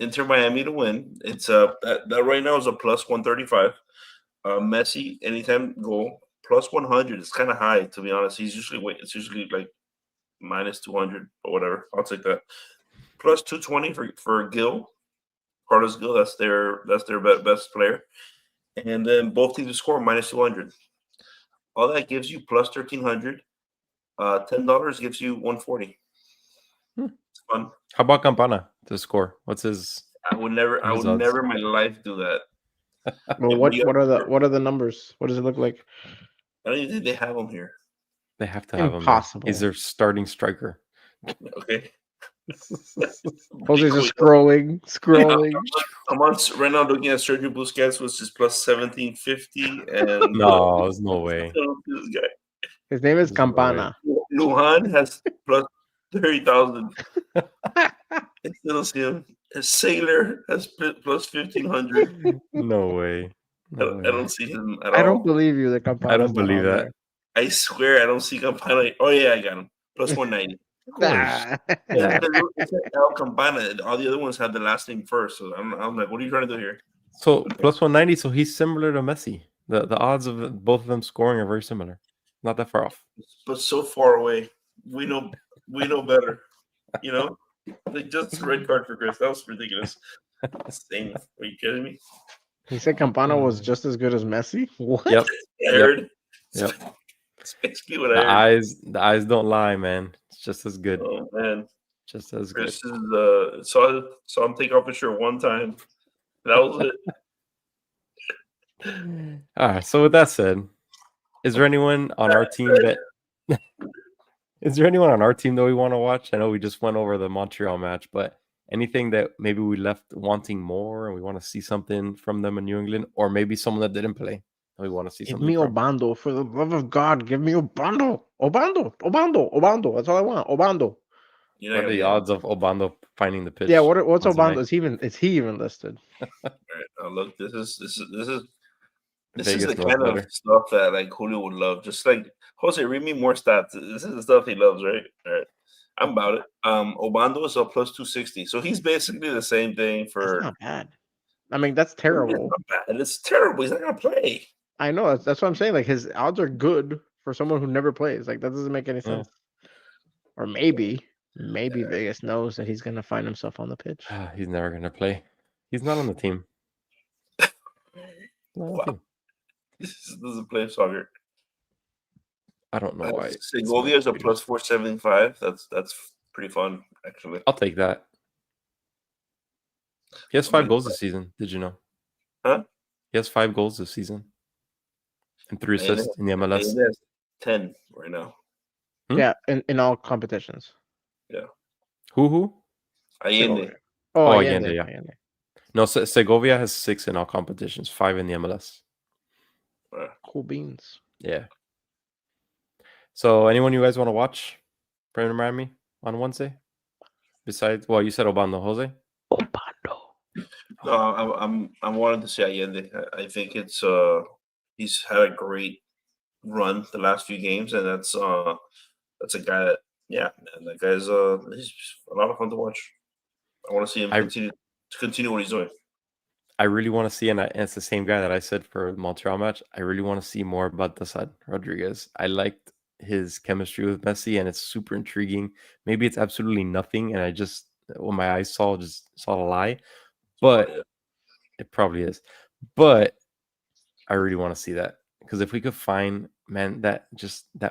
Inter Miami to win. It's that right now is a plus 135. Messi anytime goal plus 100. It's kind of high, to be honest. It's usually like minus 200 or whatever. I'll take that. Plus 220 for Gil, Carlos Gil. That's their best player. And then both teams to score minus 200. All that gives you plus 1,300. $10 gives you 140. It's fun. How about Campana to score? What's his? I would never in my life do that. Well, what are the numbers? What does it look like? I don't even think they have them here. They have to have Impossible. him. He's their starting striker. Okay. Jose's just scrolling. I'm on right now looking at Sergio Busquets, which is plus 1,750, and no, there's no way. This guy. His name is Campana. Lujan has plus 30,000. I still see him. Sailor has plus 1,500. No way. I don't see him at all. I don't believe you that Campana. I don't believe that. There. I swear I don't see Campana. Oh yeah, I got him. Plus 190. It's El Campana. All the other ones had the last name first. So I'm like, what are you trying to do here? So plus 190. So he's similar to Messi. The odds of both of them scoring are very similar. Not that far off. But so far away. We know better. Like just a red card for Chris. That was ridiculous. Insane. Are you kidding me? He said Campana was just as good as Messi. What? Yep. I heard. Yep. That's basically what I heard. The eyes don't lie, man. It's just as good. Oh man, just as Chris good. Is saw him take off his shirt one time. That was it. All right. So with that said, is there anyone on our team that? Is there anyone on our team that we want to watch? I know we just went over the Montreal match, but anything that maybe we left wanting more and we want to see something from them in New England, or maybe someone that didn't play and we want to see something. Give me Obando, for the love of God. Give me Obando. Obando. That's all I want. Obando. What are the odds of Obando finding the pitch? Yeah, what's Obando? Is he even listed? All right, look, this is Vegas the kind of stuff that like Julio would love. Just like Jose, read me more stats. This is the stuff he loves, right? All right. I'm about it. Obando is a plus 260. So he's basically the same thing for. That's not bad. I mean, that's terrible. It's not bad. It's terrible. He's not gonna play. I know. That's what I'm saying. Like his odds are good for someone who never plays. Like that doesn't make any sense. Or maybe. Maybe Vegas knows that he's gonna find himself on the pitch. He's never gonna play. He's not on the team. Not on the Wow. team. This doesn't play soccer. I don't know why. Segovia is a plus 475. That's pretty fun, actually. I'll take that. He has 5 goals this season. Did you know? Huh? He has 5 goals this season and 3 assists in the MLS. He has 10 right now. Yeah, in all competitions. Who? Allende. Oh, Allende, yeah. No, Segovia has 6 in all competitions, 5 in the MLS. Cool beans. Yeah. So, anyone you guys want to watch Premier Miami on Wednesday? Besides, well, you said Obando, Jose. No, I'm wanting to see Allende. I think it's he's had a great run the last few games, and that's a guy that man, that guy's he's a lot of fun to watch. I want to see him continue what he's doing. I really want to see, and it's the same guy that I said for the Montreal match. I really want to see more about Dasad Rodriguez. I liked his chemistry with Messi, and it's super intriguing. Maybe it's absolutely nothing, and I just what my eyes saw a lie, but it probably is. But I really want to see that, because if we could find, man, that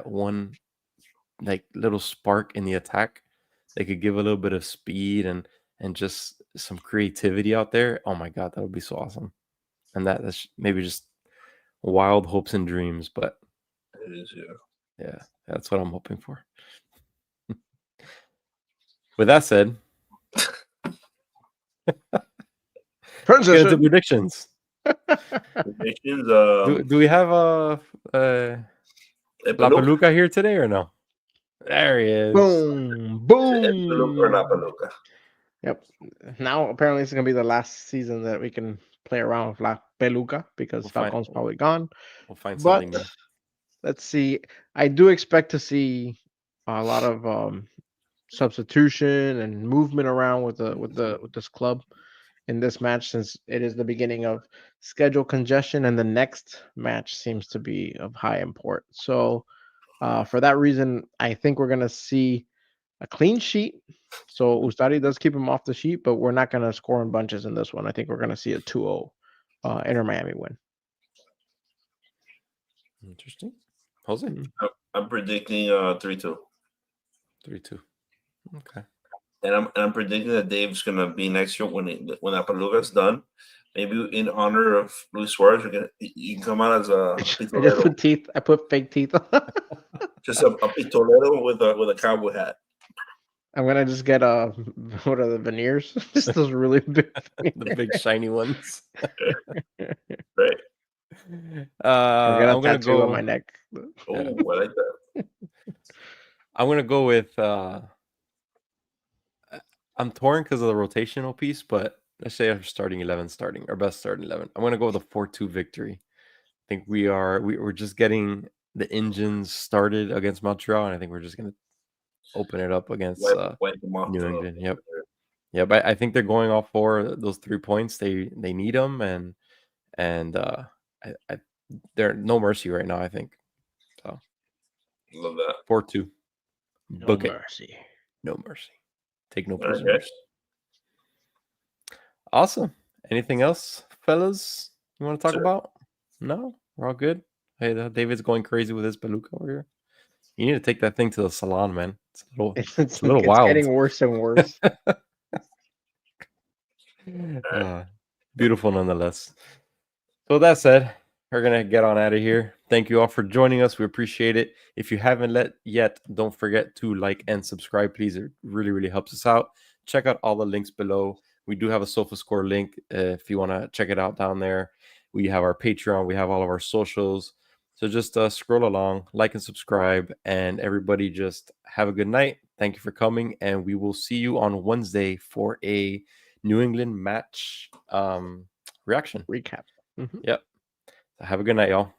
one like little spark in the attack, they could give a little bit of speed and just some creativity out there. Oh my God, that would be so awesome. And that's maybe just wild hopes and dreams, but it is, yeah, that's what I'm hoping for. With that said, let's get into predictions. Predictions. Do we have La Peluca here today or no? There he is. Boom, boom. Or not Peluca. Yep. Now apparently it's gonna be the last season that we can play around with La Peluca because Falcon's probably gone. We'll find something new. Let's see. I do expect to see a lot of substitution and movement around with this club in this match, since it is the beginning of schedule congestion and the next match seems to be of high import. So for that reason, I think we're gonna see a clean sheet. So Ustari does keep him off the sheet, but we're not gonna score in bunches in this one. I think we're gonna see a 2-0 Inter Miami win. Interesting. Jose? I'm predicting 3-2. 3-2. Okay. And I'm predicting that Dave's gonna be next year when Apaluga's done. Maybe in honor of Luis Suarez, you can come out as a I just put teeth. I put fake teeth. Just a pistolero with a cowboy hat. I'm gonna just get what are the veneers? Just those really big, the big shiny ones. Right. I'm gonna go on my neck. Oh, I like that. I'm gonna go with. I'm torn because of the rotational piece, but let's say our best starting 11. I'm gonna go with a 4-2 victory. I think we're just getting the engines started against Montreal, and I think we're just gonna open it up against New England. Yep. Yeah, but I think they're going all for those 3 points. They need them, and they're no mercy right now, I think. So love that. 4-2. Book no mercy. No mercy. Take no prisoners. Okay. Awesome. Anything else, fellas, you want to talk about? No? We're all good? Hey, David's going crazy with his Peluca over here. You need to take that thing to the salon, man. It's a little wild. It's getting worse and worse. Beautiful nonetheless. So with that said, we're going to get on out of here. Thank you all for joining us. We appreciate it. If you haven't yet, don't forget to like and subscribe, please. It really, really helps us out. Check out all the links below. We do have a SofaScore link if you want to check it out down there. We have our Patreon. We have all of our socials. So just scroll along, like and subscribe, and everybody just have a good night. Thank you for coming, and we will see you on Wednesday for a New England match reaction. Recap. Yep. Have a good night, y'all.